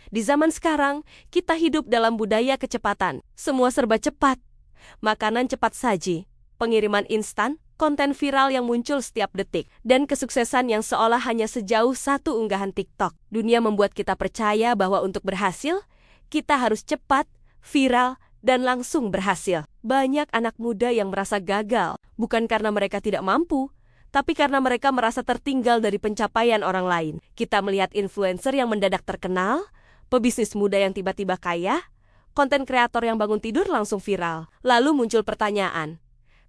Di zaman sekarang, kita hidup dalam budaya kecepatan. Semua serba cepat. Makanan cepat saji, pengiriman instan, konten viral yang muncul setiap detik, dan kesuksesan yang seolah hanya sejauh satu unggahan TikTok. Dunia membuat kita percaya bahwa untuk berhasil, kita harus cepat, viral, dan langsung berhasil. Banyak anak muda yang merasa gagal, bukan karena mereka tidak mampu, tapi karena mereka merasa tertinggal dari pencapaian orang lain. Kita melihat influencer yang mendadak terkenal, pebisnis muda yang tiba-tiba kaya, konten kreator yang bangun tidur langsung viral. Lalu muncul pertanyaan,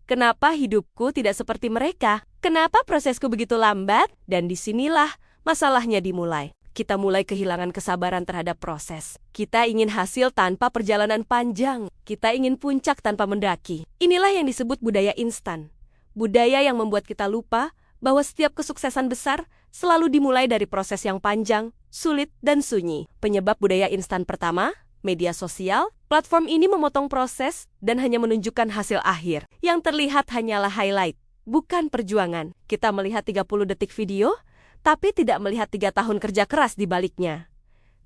kenapa hidupku tidak seperti mereka? Kenapa prosesku begitu lambat? Dan disinilah masalahnya dimulai. Kita mulai kehilangan kesabaran terhadap proses. Kita ingin hasil tanpa perjalanan panjang. Kita ingin puncak tanpa mendaki. Inilah yang disebut budaya instan. Budaya yang membuat kita lupa bahwa setiap kesuksesan besar selalu dimulai dari proses yang panjang, sulit, dan sunyi. Penyebab budaya instan pertama, media sosial. Platform ini memotong proses dan hanya menunjukkan hasil akhir. Yang terlihat hanyalah highlight, bukan perjuangan. Kita melihat 30 detik video, tapi tidak melihat 3 tahun kerja keras di baliknya.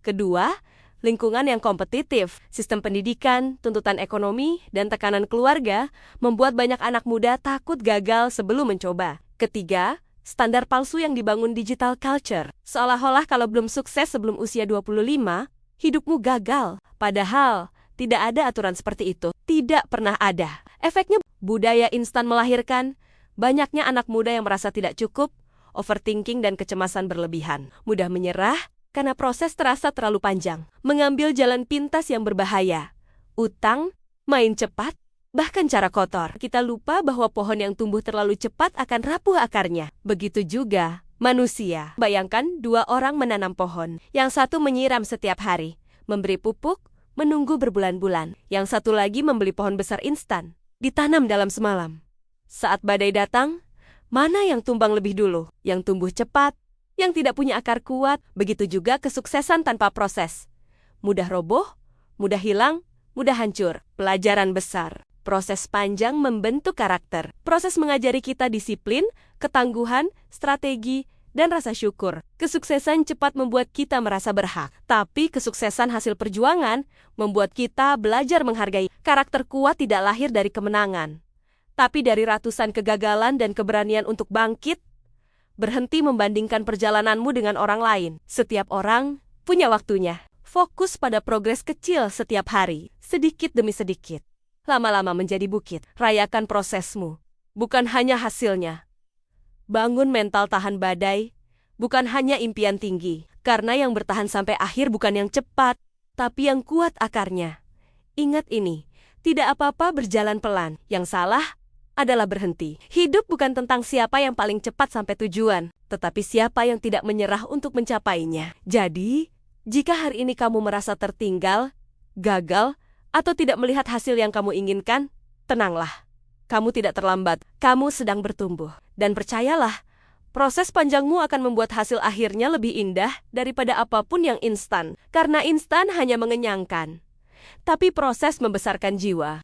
Kedua, lingkungan yang kompetitif, sistem pendidikan, tuntutan ekonomi, dan tekanan keluarga membuat banyak anak muda takut gagal sebelum mencoba. Ketiga, standar palsu yang dibangun digital culture. Seolah-olah kalau belum sukses sebelum usia 25, hidupmu gagal. Padahal, tidak ada aturan seperti itu. Tidak pernah ada. Efeknya, budaya instan melahirkan banyaknya anak muda yang merasa tidak cukup, overthinking dan kecemasan berlebihan. Mudah menyerah, karena proses terasa terlalu panjang. Mengambil jalan pintas yang berbahaya. Utang, main cepat, bahkan cara kotor. Kita lupa bahwa pohon yang tumbuh terlalu cepat akan rapuh akarnya. Begitu juga manusia. Bayangkan 2 orang menanam pohon. Yang satu menyiram setiap hari, memberi pupuk, menunggu berbulan-bulan. Yang satu lagi membeli pohon besar instan, ditanam dalam semalam. Saat badai datang, mana yang tumbang lebih dulu? Yang tumbuh cepat, yang tidak punya akar kuat. Begitu juga kesuksesan tanpa proses. Mudah roboh, mudah hilang, mudah hancur. Pelajaran besar. Proses panjang membentuk karakter. Proses mengajari kita disiplin, ketangguhan, strategi, dan rasa syukur. Kesuksesan cepat membuat kita merasa berhak. Tapi kesuksesan hasil perjuangan membuat kita belajar menghargai. Karakter kuat tidak lahir dari kemenangan, tapi dari ratusan kegagalan dan keberanian untuk bangkit. Berhenti membandingkan perjalananmu dengan orang lain. Setiap orang punya waktunya. Fokus pada progres kecil setiap hari, sedikit demi sedikit. Lama-lama menjadi bukit. Rayakan prosesmu, bukan hanya hasilnya. Bangun mental tahan badai, bukan hanya impian tinggi. Karena yang bertahan sampai akhir bukan yang cepat, tapi yang kuat akarnya. Ingat ini, tidak apa-apa berjalan pelan. Yang salah adalah berhenti. Hidup bukan tentang siapa yang paling cepat sampai tujuan, tetapi siapa yang tidak menyerah untuk mencapainya. Jadi, jika hari ini kamu merasa tertinggal, gagal, atau tidak melihat hasil yang kamu inginkan, tenanglah. Kamu tidak terlambat. Kamu sedang bertumbuh. Dan percayalah, proses panjangmu akan membuat hasil akhirnya lebih indah daripada apapun yang instan. Karena instan hanya mengenyangkan, tapi proses membesarkan jiwa.